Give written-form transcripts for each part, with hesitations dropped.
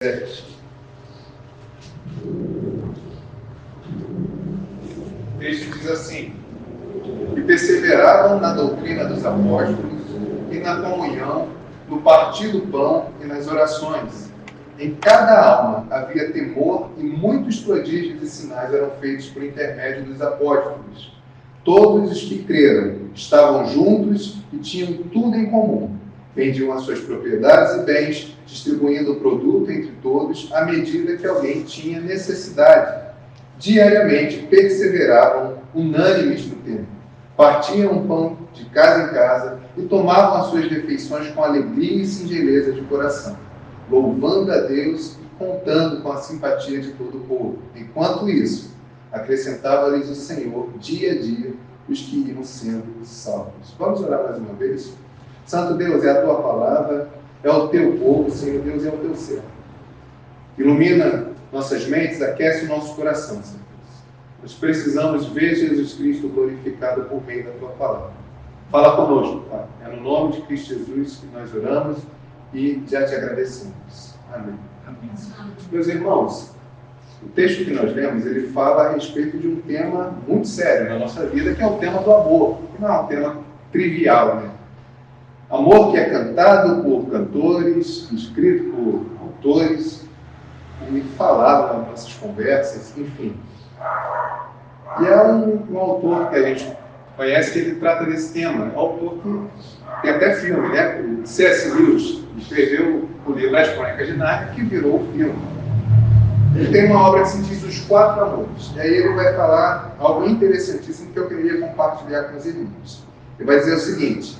O texto diz assim: e perseveravam na doutrina dos apóstolos e na comunhão, no partir do pão e nas orações. Em cada alma havia temor e muitos prodígios e sinais eram feitos por intermédio dos apóstolos. Todos os que creram estavam juntos e tinham tudo em comum. Vendiam as suas propriedades e bens, distribuindo o produto entre todos à medida que alguém tinha necessidade. Diariamente perseveravam unânimes no templo. Partiam o pão de casa em casa e tomavam as suas refeições com alegria e singeleza de coração, louvando a Deus e contando com a simpatia de todo o povo. Enquanto isso, acrescentava-lhes o Senhor, dia a dia, os que iam sendo salvos. Vamos orar mais uma vez? Santo Deus, é a Tua palavra, é o Teu povo, Senhor Deus, é o Teu servo. Ilumina nossas mentes, aquece o nosso coração, Senhor Deus. Nós precisamos ver Jesus Cristo glorificado por meio da Tua palavra. Fala conosco, Pai. É no nome de Cristo Jesus que nós oramos e já te agradecemos. Amém. Amém. Meus irmãos, o texto que nós lemos, ele fala a respeito de um tema muito sério na nossa vida, que é o tema do amor, que não é um tema trivial, né? Amor que é cantado por cantores, escrito por autores, e falado nas nossas conversas, enfim. E é um autor que a gente conhece que ele trata desse tema. É um autor que tem até filme, né? O C.S. Lewis escreveu o livro As Crônicas de Nárnia, que virou o filme. Ele tem uma obra que se diz Os Quatro Amores. E aí ele vai falar algo interessantíssimo que eu queria compartilhar com os irmãos. Ele vai dizer o seguinte: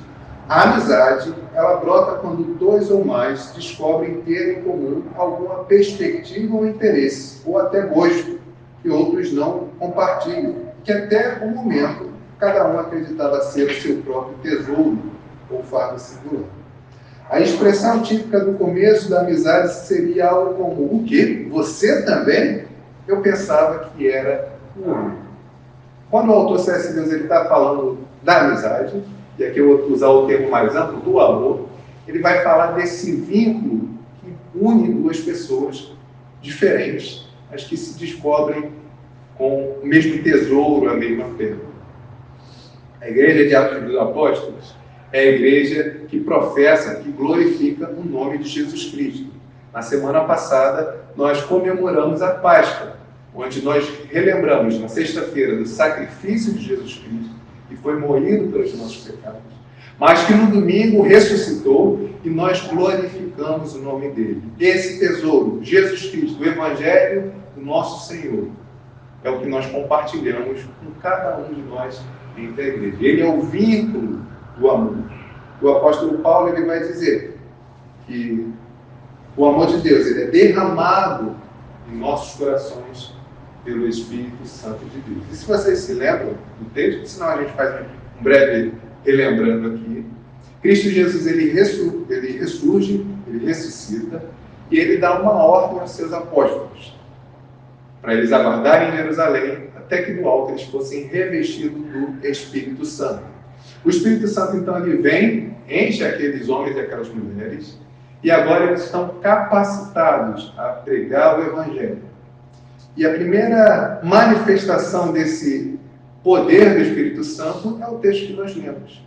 a amizade, ela brota quando dois ou mais descobrem ter em comum alguma perspectiva ou interesse, ou até gosto, que outros não compartilham, que até o momento cada um acreditava ser o seu próprio tesouro ou fardo singular. A expressão típica do começo da amizade seria algo como: o quê? Você também? Eu pensava que era o único. Quando o autor C.S. Lewis está falando da amizade, e aqui eu vou usar o termo mais amplo, do amor, ele vai falar desse vínculo que une duas pessoas diferentes, mas que se descobrem com o mesmo tesouro, a mesma perda. A igreja de Atos dos Apóstolos é a igreja que professa, que glorifica o nome de Jesus Cristo. Na semana passada, nós comemoramos a Páscoa, onde nós relembramos, na sexta-feira, do sacrifício de Jesus Cristo, que foi moído pelos nossos pecados, mas que no domingo ressuscitou e nós glorificamos o nome dele. Esse tesouro, Jesus Cristo, o Evangelho do nosso Senhor, é o que nós compartilhamos com cada um de nós dentro da igreja. Ele é o vínculo do amor. O apóstolo Paulo ele vai dizer que o amor de Deus ele é derramado em nossos corações pelo Espírito Santo de Deus. E se vocês se lembram do texto, senão a gente faz um breve relembrando aqui, Cristo Jesus ele ressurge, ele ressuscita, e ele dá uma ordem aos seus apóstolos, para eles aguardarem em Jerusalém, até que do alto eles fossem revestidos do Espírito Santo. O Espírito Santo, então, ele vem, enche aqueles homens e aquelas mulheres, e agora eles estão capacitados a pregar o Evangelho. E a primeira manifestação desse poder do Espírito Santo é o texto que nós lemos.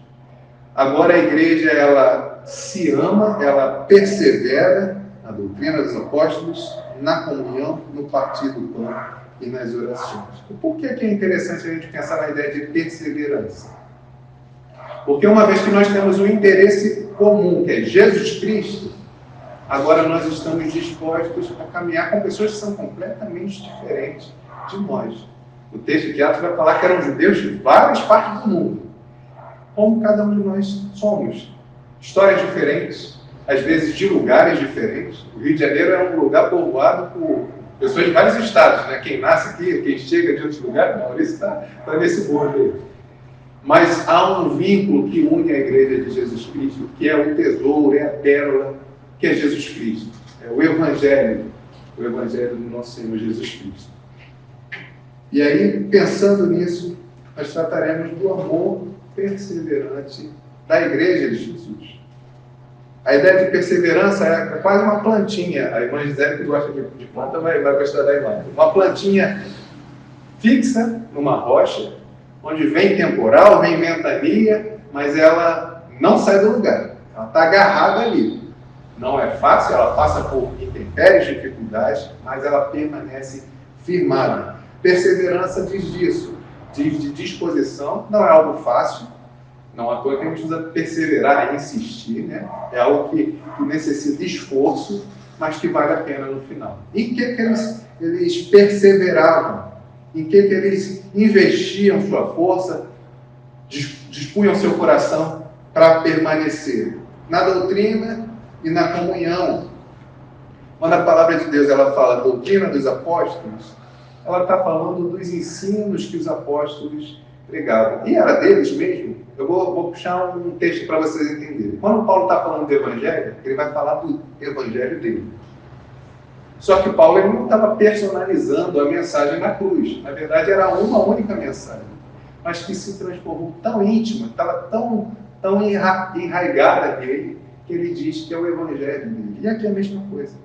Agora a igreja, ela se ama, ela persevera na doutrina dos apóstolos, na comunhão, no partir do pão e nas orações. Por que é interessante a gente pensar na ideia de perseverança? Porque uma vez que nós temos um interesse comum, que é Jesus Cristo, agora nós estamos dispostos a caminhar com pessoas que são completamente diferentes de nós. O texto de Atos vai falar que eram judeus de várias partes do mundo. Como cada um de nós somos. Histórias diferentes, às vezes de lugares diferentes. O Rio de Janeiro é um lugar povoado por pessoas de vários estados, né? Quem nasce aqui, quem chega de outros lugares, Maurício está nesse mundo aí. Mas há um vínculo que une a igreja de Jesus Cristo, que é o tesouro, é a pérola, que é Jesus Cristo. É o Evangelho do nosso Senhor Jesus Cristo. E aí, pensando nisso, nós trataremos do amor perseverante da igreja de Jesus. A ideia de perseverança é quase uma plantinha. A irmã Gisele, que gosta de planta, vai gostar da imagem. Uma plantinha fixa numa rocha, onde vem temporal, vem ventania, mas ela não sai do lugar. Ela está agarrada ali. Não é fácil, ela passa por intempéries, dificuldades, mas ela permanece firmada. Perseverança diz disso, diz de disposição, não é algo fácil, não à toa que a gente usa perseverar, insistir, né? É algo que necessita esforço, mas que vale a pena no final. Em que eles perseveravam? Em que eles investiam sua força, dispunham seu coração para permanecer? Na doutrina e na comunhão. Quando a palavra de Deus ela fala doutrina dos apóstolos, ela está falando dos ensinos que os apóstolos pregavam. E era deles mesmo. Eu vou puxar um texto para vocês entenderem. Quando Paulo está falando do evangelho, ele vai falar do evangelho dele. Só que Paulo ele não estava personalizando a mensagem na cruz. Na verdade, era uma única mensagem, mas que se transformou tão íntima, estava tão enraigada nele, que ele diz que é o evangelho dele. E aqui é a mesma coisa.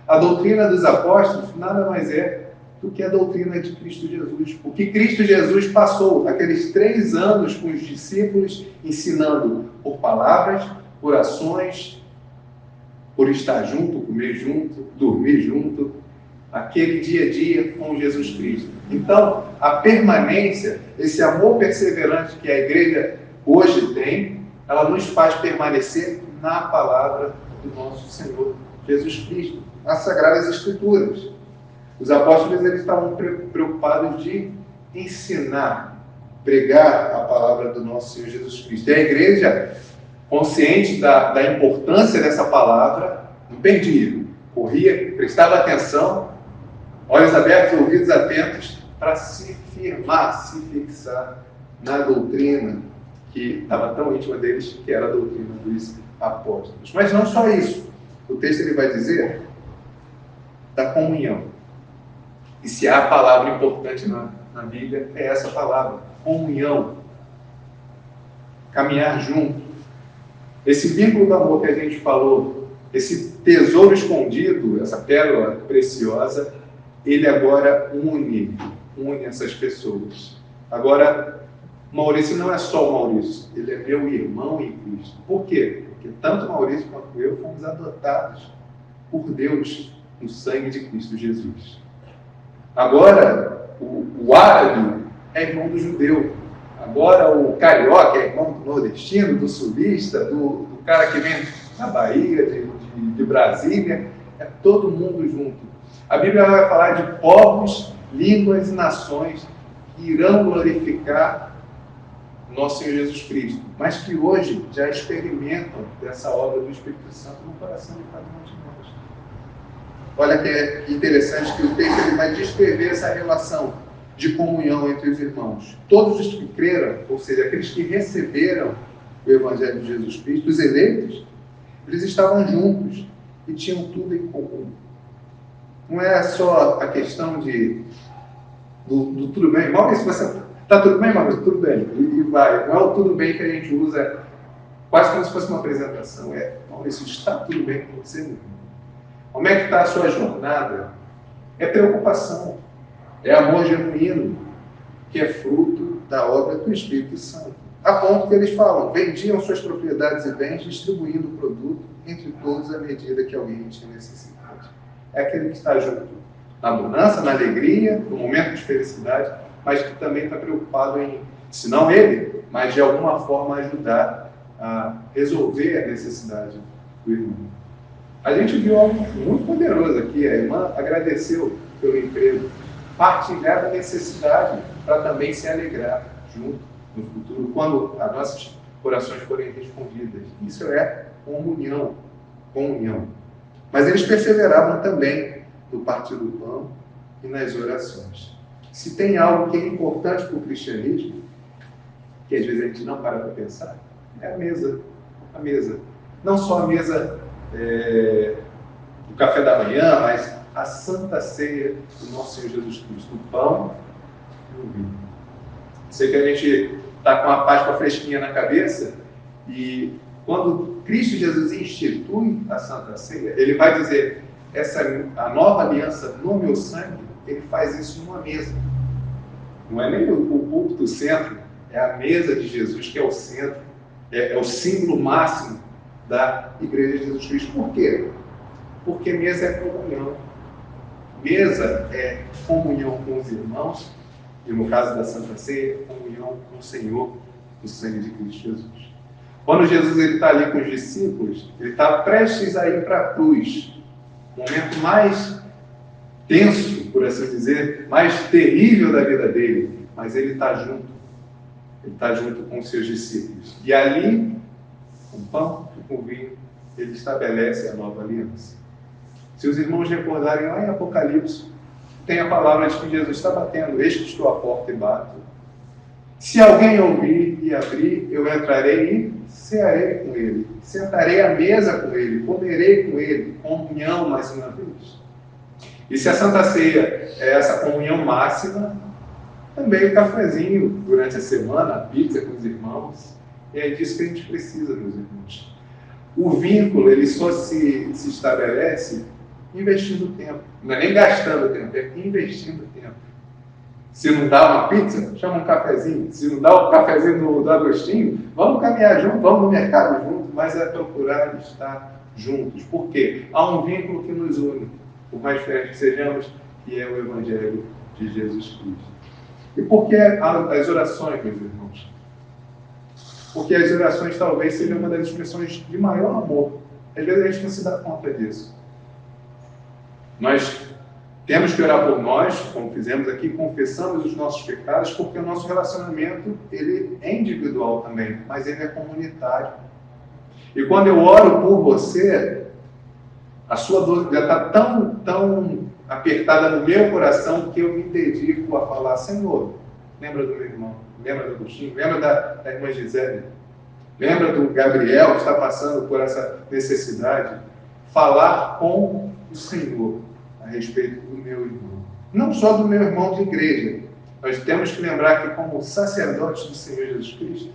A doutrina dos apóstolos nada mais é do que a doutrina de Cristo Jesus. O que Cristo Jesus passou aqueles 3 anos com os discípulos, ensinando por palavras, por ações, por estar junto, comer junto, dormir junto, aquele dia a dia com Jesus Cristo. Então, a permanência, esse amor perseverante que a igreja hoje tem, ela nos faz permanecer na palavra do nosso Senhor Jesus Cristo, nas Sagradas Escrituras. Os apóstolos eles estavam preocupados de ensinar, pregar a palavra do nosso Senhor Jesus Cristo. E a igreja, consciente da importância dessa palavra, não perdia, corria, prestava atenção, olhos abertos, ouvidos atentos, para se firmar, se fixar na doutrina que estava tão íntima deles, que era a doutrina dos apóstolos. Mas não só isso. O texto ele vai dizer da comunhão. E se há palavra importante na Bíblia, é essa palavra, comunhão. Caminhar junto. Esse vínculo do amor que a gente falou, esse tesouro escondido, essa pérola preciosa, ele agora une essas pessoas. Agora, Maurício não é só o Maurício, ele é meu irmão em Cristo. Por quê? Porque tanto Maurício quanto eu fomos adotados por Deus no sangue de Cristo Jesus. Agora, o árabe é irmão do judeu. Agora, o carioca é irmão do nordestino, do sulista, do cara que vem da Bahia, de Brasília. É todo mundo junto. A Bíblia vai falar de povos, línguas e nações que irão glorificar o nosso Senhor Jesus Cristo, mas que hoje já experimentam dessa obra do Espírito Santo no coração de cada um de nós. Olha que interessante que o texto ele vai descrever essa relação de comunhão entre os irmãos. Todos os que creram, ou seja, aqueles que receberam o Evangelho de Jesus Cristo, os eleitos, eles estavam juntos e tinham tudo em comum. Não é só a questão do tudo bem. Maurício, você está tudo bem, Maurício? Tudo bem. E vai. Não é o tudo bem que a gente usa quase como se fosse uma apresentação. É, Maurício, está tudo bem com você, meu irmão? Como é que está a sua jornada? É preocupação, é amor genuíno, que é fruto da obra do Espírito Santo. A ponto que eles falam, vendiam suas propriedades e bens, distribuindo o produto entre todos à medida que alguém tinha necessidade. É aquele que está junto na bonança, na alegria, no momento de felicidade, mas que também está preocupado em, se não ele, mas de alguma forma ajudar a resolver a necessidade do irmão. A gente viu algo muito poderoso aqui. A irmã agradeceu pelo emprego, partilhar da necessidade para também se alegrar junto no futuro, quando as nossas orações forem respondidas. Isso é comunhão. Mas eles perseveravam também no partir do pão e nas orações. Se tem algo que é importante para o cristianismo, que às vezes a gente não para pensar, é a mesa. A mesa. Não só a mesa do café da manhã, mas a santa ceia do nosso Senhor Jesus Cristo, o pão e o vinho. Sei que a gente está com a Páscoa fresquinha na cabeça e quando Cristo Jesus institui a Santa Ceia, ele vai dizer, a nova aliança no meu sangue, ele faz isso numa mesa. Não é nem o púlpito, o centro, é a mesa de Jesus que é o centro, é o símbolo máximo da Igreja de Jesus Cristo. Por quê? Porque mesa é comunhão. Mesa é comunhão com os irmãos, e no caso da Santa Ceia, comunhão com o Senhor, o sangue de Cristo Jesus. Quando Jesus está ali com os discípulos, ele está prestes a ir para a cruz. O momento mais tenso, por assim dizer, mais terrível da vida dele, mas ele está junto. Ele está junto com os seus discípulos. E ali, com pão e com vinho, ele estabelece a nova aliança. Se os irmãos recordarem lá em Apocalipse, tem a palavra de que Jesus está batendo, eis que estou à porta e bato. Se alguém ouvir e abrir, eu entrarei e cearei com ele. Sentarei à mesa com ele, comerei com ele, comunhão mais uma vez. E se a Santa Ceia é essa comunhão máxima, também o cafezinho durante a semana, a pizza com os irmãos, e é disso que a gente precisa, meus irmãos. O vínculo, ele só se estabelece investindo tempo. Não é nem gastando tempo, é investindo tempo. Se não dá uma pizza, chama um cafezinho. Se não dá o cafezinho do Agostinho, vamos caminhar junto, vamos no mercado junto, mas é procurar estar juntos. Por quê? Há um vínculo que nos une, por mais diferentes que sejamos, que é o Evangelho de Jesus Cristo. E por que as orações, meus irmãos? Porque as orações talvez sejam uma das expressões de maior amor. Às vezes a gente não se dá conta disso. Nós temos que orar por nós, como fizemos aqui, confessamos os nossos pecados, porque o nosso relacionamento ele é individual também, mas ele é comunitário. E quando eu oro por você, a sua dor já está tão apertada no meu coração que eu me dedico a falar, Senhor, lembra do meu irmão, lembra do Agostinho, lembra da irmã Gisele, lembra do Gabriel que está passando por essa necessidade. Falar com o Senhor a respeito do meu irmão. Não só do meu irmão de igreja. Nós temos que lembrar que como sacerdotes do Senhor Jesus Cristo,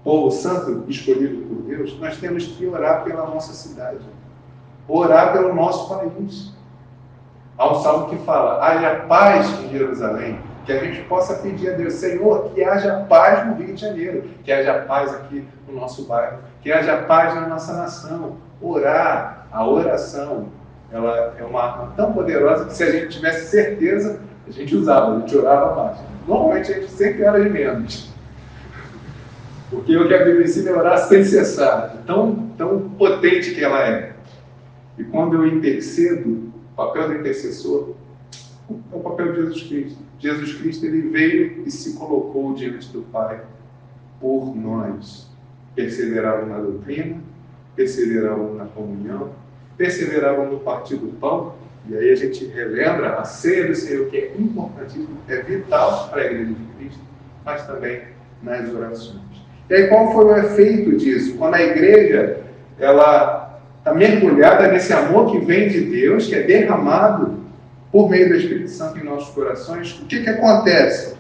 povo santo escolhido por Deus, nós temos que orar pela nossa cidade. Orar pelo nosso país. Há um salmo que fala, haja paz em Jerusalém, que a gente possa pedir a Deus, Senhor, que haja paz no Rio de Janeiro, que haja paz aqui no nosso bairro, que haja paz na nossa nação. Orar, a oração, ela é uma arma tão poderosa que se a gente tivesse certeza, a gente usava, a gente orava mais. Normalmente a gente sempre ora de menos. Porque o que a Bíblia ensina é orar sem cessar, tão potente que ela é. E quando eu intercedo, o papel do intercessor é o papel de Jesus Cristo. Jesus Cristo, ele veio e se colocou diante do Pai por nós. Perseveravam na doutrina, perseveravam na comunhão, perseveravam no partir do pão, e aí a gente relembra a ceia do Senhor, que é importantíssimo, é vital para a Igreja de Cristo, mas também nas orações. E aí qual foi o efeito disso? Quando a Igreja, ela está mergulhada nesse amor que vem de Deus, que é derramado por meio do Espírito Santo em nossos corações, o que acontece?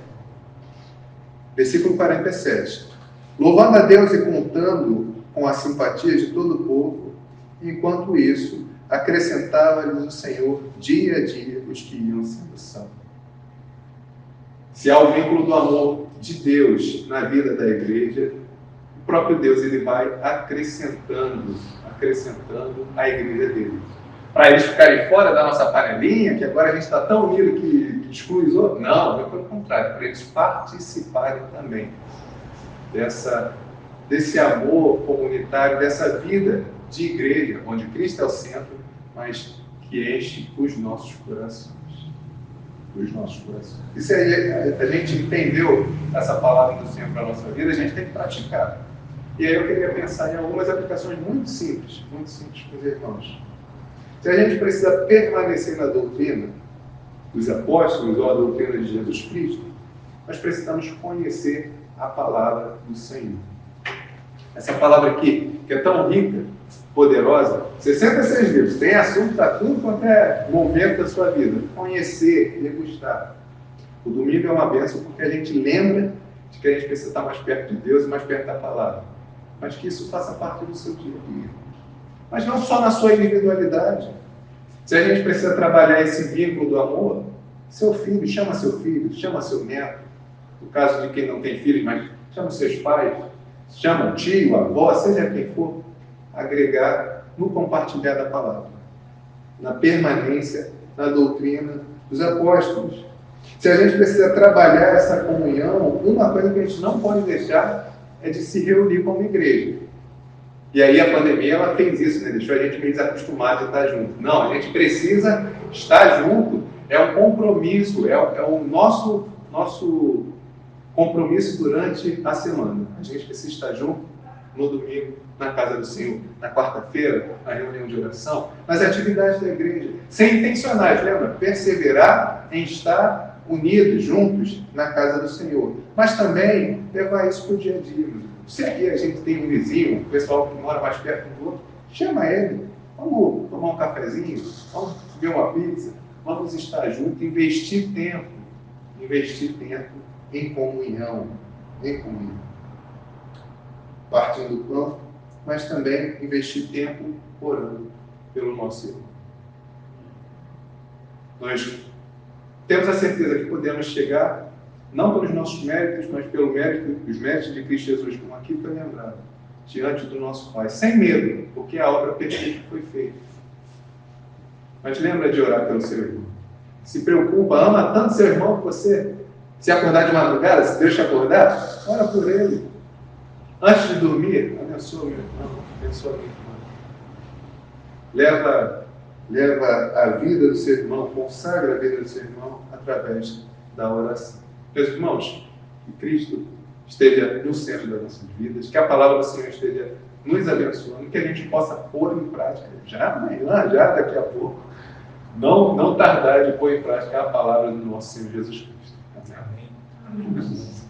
Versículo 47. Louvando a Deus e contando com a simpatia de todo o povo, enquanto isso, acrescentava-lhes o Senhor dia a dia os que iam sendo salvos. Se há o vínculo do amor de Deus na vida da igreja, o próprio Deus ele vai acrescentando a igreja dele. Para eles ficarem fora da nossa panelinha, que agora a gente está tão unido que exclui os outros. Não, pelo contrário, para eles participarem também desse amor comunitário, dessa vida de igreja, onde Cristo é o centro, mas que enche os nossos corações. Os nossos corações. E se a gente entendeu essa palavra do Senhor para a nossa vida, a gente tem que praticar. E aí eu queria pensar em algumas aplicações muito simples com os irmãos. Se a gente precisa permanecer na doutrina dos apóstolos ou a doutrina de Jesus Cristo, nós precisamos conhecer a palavra do Senhor. Essa palavra aqui, que é tão rica, poderosa, 66 livros, tem assunto para tudo quanto é momento da sua vida. Conhecer, degustar. O domingo é uma bênção porque a gente lembra de que a gente precisa estar mais perto de Deus e mais perto da palavra. mas que isso faça parte do seu dia a dia. Mas não só na sua individualidade. Se a gente precisa trabalhar esse vínculo do amor, seu filho, chama seu neto. No caso de quem não tem filhos, mas chama seus pais, chama o tio, a avó, seja quem for, agregar no compartilhar da palavra, na permanência, na doutrina dos apóstolos. Se a gente precisa trabalhar essa comunhão, uma coisa que a gente não pode deixar é de se reunir como igreja. E aí a pandemia ela fez isso, né? Deixou a gente meio desacostumado de estar junto. Não, a gente precisa estar junto, é um compromisso, é o nosso compromisso durante a semana. A gente precisa estar junto no domingo, na casa do Senhor, na quarta-feira, na reunião de oração, nas atividades da igreja, ser intencionais, lembra? Perseverar em estar unidos, juntos, na casa do Senhor. Mas também levar isso para o dia a dia. Se aqui a gente tem um vizinho, um pessoal que mora mais perto do outro, chama ele, vamos tomar um cafezinho, vamos comer uma pizza, vamos estar juntos, investir tempo em comunhão, partindo do pão, mas também investir tempo orando pelo nosso irmão. Nós temos a certeza que podemos chegar, não pelos nossos méritos, mas pelo mérito, os méritos de Cristo Jesus, como aqui foi lembrado, diante do nosso Pai, sem medo, porque a obra perfeita foi feita. Mas lembra de orar pelo seu irmão. Se preocupa, ama tanto seu irmão que você, se acordar de madrugada, se Deus te acordar, ora por ele. Antes de dormir, abençoa meu irmão, abençoa minha irmã. Leva a vida do seu irmão, consagra a vida do seu irmão através da oração. Meus irmãos, que Cristo esteja no centro das nossas vidas, que a palavra do Senhor esteja nos abençoando, que a gente possa pôr em prática, já amanhã, já daqui a pouco, não tardar de pôr em prática a palavra do nosso Senhor Jesus Cristo. Amém. Amém.